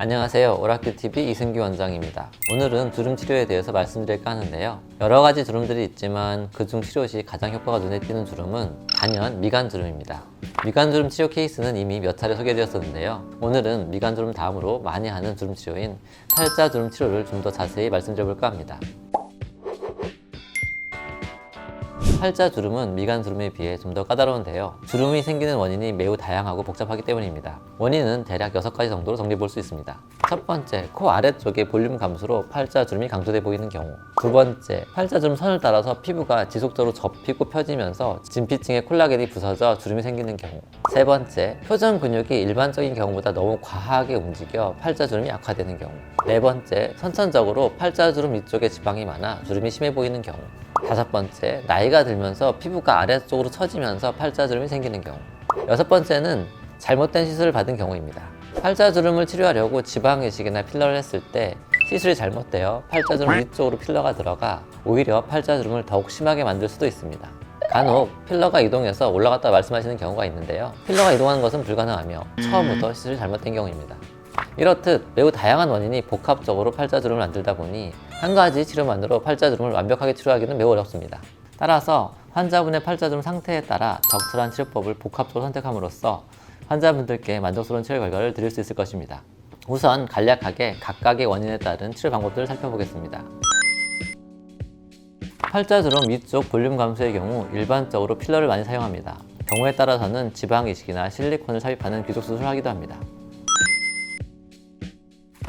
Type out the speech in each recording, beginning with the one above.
안녕하세요. 오라큐TV 이승기 원장입니다. 오늘은 주름 치료에 대해서 말씀드릴까 하는데요. 여러 가지 주름들이 있지만 그중 치료 시 가장 효과가 눈에 띄는 주름은 단연 미간주름입니다. 미간주름 치료 케이스는 이미 몇 차례 소개되었었는데요. 오늘은 미간주름 다음으로 많이 하는 주름 치료인 팔자주름 치료를 좀 더 자세히 말씀드려볼까 합니다. 팔자주름은 미간주름에 비해 좀 더 까다로운데요. 주름이 생기는 원인이 매우 다양하고 복잡하기 때문입니다. 원인은 대략 6가지 정도로 정리해볼 수 있습니다. 첫 번째, 코 아래쪽의 볼륨 감소로 팔자주름이 강조돼 보이는 경우. 두 번째, 팔자주름 선을 따라서 피부가 지속적으로 접히고 펴지면서 진피층의 콜라겐이 부서져 주름이 생기는 경우. 세 번째, 표정 근육이 일반적인 경우보다 너무 과하게 움직여 팔자주름이 악화되는 경우. 네 번째, 선천적으로 팔자주름 위쪽에 지방이 많아 주름이 심해 보이는 경우. 다섯 번째, 나이가 들면서 피부가 아래쪽으로 처지면서 팔자주름이 생기는 경우. 여섯 번째는 잘못된 시술을 받은 경우입니다. 팔자주름을 치료하려고 지방 이식이나 필러를 했을 때 시술이 잘못되어 팔자주름 위쪽으로 필러가 들어가 오히려 팔자주름을 더욱 심하게 만들 수도 있습니다. 간혹 필러가 이동해서 올라갔다 말씀하시는 경우가 있는데요. 필러가 이동하는 것은 불가능하며 처음부터 시술이 잘못된 경우입니다. 이렇듯 매우 다양한 원인이 복합적으로 팔자주름을 만들다 보니 한 가지 치료만으로 팔자주름을 완벽하게 치료하기는 매우 어렵습니다. 따라서 환자분의 팔자주름 상태에 따라 적절한 치료법을 복합적으로 선택함으로써 환자분들께 만족스러운 치료 결과를 드릴 수 있을 것입니다. 우선 간략하게 각각의 원인에 따른 치료 방법들을 살펴보겠습니다. 팔자주름 위쪽 볼륨 감소의 경우 일반적으로 필러를 많이 사용합니다. 경우에 따라서는 지방 이식이나 실리콘을 삽입하는 귀족 수술을 하기도 합니다.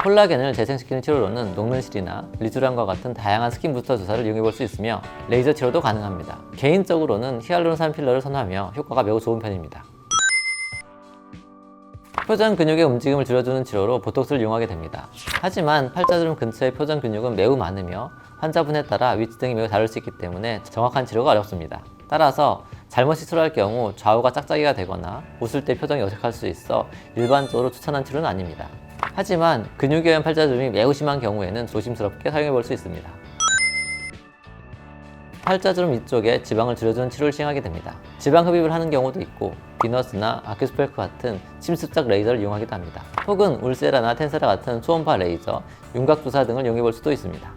콜라겐을 재생시키는 치료로는 녹는실이나 리쥬란과 같은 다양한 스킨 부스터 주사를 이용해 볼 수 있으며 레이저 치료도 가능합니다. 개인적으로는 히알루론산 필러를 선호하며 효과가 매우 좋은 편입니다. 표정 근육의 움직임을 줄여주는 치료로 보톡스를 이용하게 됩니다. 하지만 팔자주름 근처의 표정 근육은 매우 많으며 환자분에 따라 위치 등이 매우 다를 수 있기 때문에 정확한 치료가 어렵습니다. 따라서 잘못 시술할 경우 좌우가 짝짝이가 되거나 웃을 때 표정이 어색할 수 있어 일반적으로 추천한 치료는 아닙니다. 하지만 근육이형 팔자주름이 매우 심한 경우에는 조심스럽게 사용해 볼 수 있습니다. 팔자주름 위쪽에 지방을 줄여주는 치료를 시행하게 됩니다. 지방 흡입을 하는 경우도 있고 비너스나 아큐스펠크 같은 침습적 레이저를 이용하기도 합니다. 혹은 울세라나 텐세라 같은 초음파 레이저, 윤곽주사 등을 이용해 볼 수도 있습니다.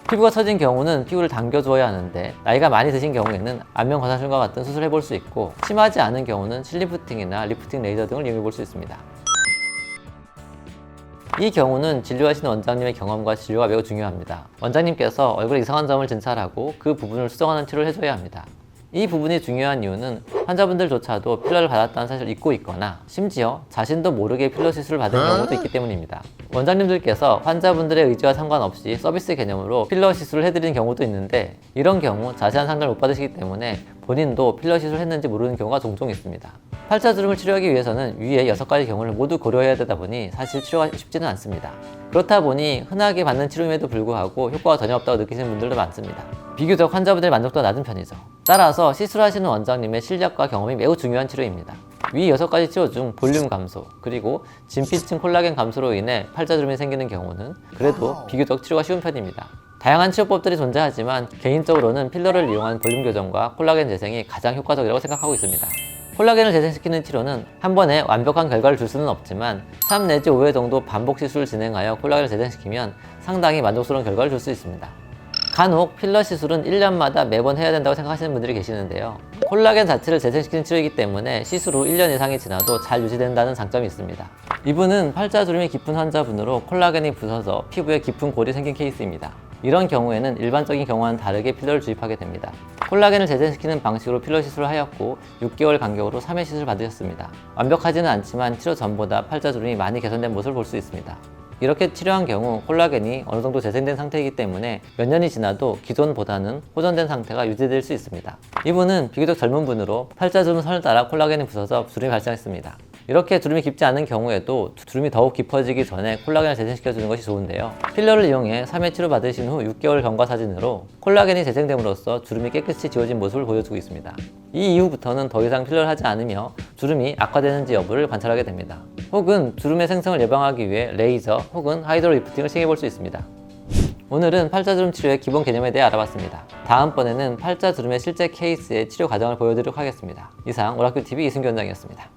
피부가 처진 경우는 피부를 당겨주어야 하는데 나이가 많이 드신 경우에는 안면 과산술과 같은 수술을 해볼 수 있고 심하지 않은 경우는 실리프팅이나 리프팅 레이저 등을 이용해 볼 수 있습니다. 이 경우는 진료하시는 원장님의 경험과 진료가 매우 중요합니다. 원장님께서 얼굴에 이상한 점을 진찰하고 그 부분을 수정하는 치료를 해줘야 합니다. 이 부분이 중요한 이유는 환자분들조차도 필러를 받았다는 사실을 잊고 있거나 심지어 자신도 모르게 필러 시술을 받은 경우도 있기 때문입니다. 원장님들께서 환자분들의 의지와 상관없이 서비스 개념으로 필러 시술을 해드리는 경우도 있는데 이런 경우 자세한 상담을 못 받으시기 때문에 본인도 필러 시술을 했는지 모르는 경우가 종종 있습니다. 팔자주름을 치료하기 위해서는 위에 6가지 경우를 모두 고려해야 되다 보니 사실 치료가 쉽지는 않습니다. 그렇다 보니 흔하게 받는 치료임에도 불구하고 효과가 전혀 없다고 느끼시는 분들도 많습니다. 비교적 환자분들의 만족도가 낮은 편이죠. 따라서 시술하시는 원장님의 실력과 경험이 매우 중요한 치료입니다. 위 6가지 치료 중 볼륨 감소, 그리고 진피층 콜라겐 감소로 인해 팔자주름이 생기는 경우는 그래도 비교적 치료가 쉬운 편입니다. 다양한 치료법들이 존재하지만 개인적으로는 필러를 이용한 볼륨 교정과 콜라겐 재생이 가장 효과적이라고 생각하고 있습니다. 콜라겐을 재생시키는 치료는 한 번에 완벽한 결과를 줄 수는 없지만 3 내지 5회 정도 반복 시술을 진행하여 콜라겐을 재생시키면 상당히 만족스러운 결과를 줄 수 있습니다. 간혹 필러 시술은 1년마다 매번 해야 된다고 생각하시는 분들이 계시는데요. 콜라겐 자체를 재생시키는 치료이기 때문에 시술 후 1년 이상이 지나도 잘 유지된다는 장점이 있습니다. 이분은 팔자주름이 깊은 환자분으로 콜라겐이 부서져 피부에 깊은 골이 생긴 케이스입니다. 이런 경우에는 일반적인 경우와는 다르게 필러를 주입하게 됩니다. 콜라겐을 재생시키는 방식으로 필러 시술을 하였고 6개월 간격으로 3회 시술을 받으셨습니다. 완벽하지는 않지만 치료 전보다 팔자주름이 많이 개선된 모습을 볼 수 있습니다. 이렇게 치료한 경우 콜라겐이 어느 정도 재생된 상태이기 때문에 몇 년이 지나도 기존보다는 호전된 상태가 유지될 수 있습니다. 이분은 비교적 젊은 분으로 팔자주름 선을 따라 콜라겐이 부서져 주름이 발생했습니다. 이렇게 주름이 깊지 않은 경우에도 주름이 더욱 깊어지기 전에 콜라겐을 재생시켜주는 것이 좋은데요. 필러를 이용해 3회 치료 받으신 후 6개월 경과 사진으로 콜라겐이 재생됨으로써 주름이 깨끗이 지워진 모습을 보여주고 있습니다. 이 이후부터는 더 이상 필러를 하지 않으며 주름이 악화되는지 여부를 관찰하게 됩니다. 혹은 주름의 생성을 예방하기 위해 레이저 혹은 하이드로 리프팅을 시행해 볼 수 있습니다. 오늘은 팔자주름 치료의 기본 개념에 대해 알아봤습니다. 다음번에는 팔자주름의 실제 케이스의 치료 과정을 보여드리도록 하겠습니다. 이상 오라큐TV 이승기 원장이었습니다.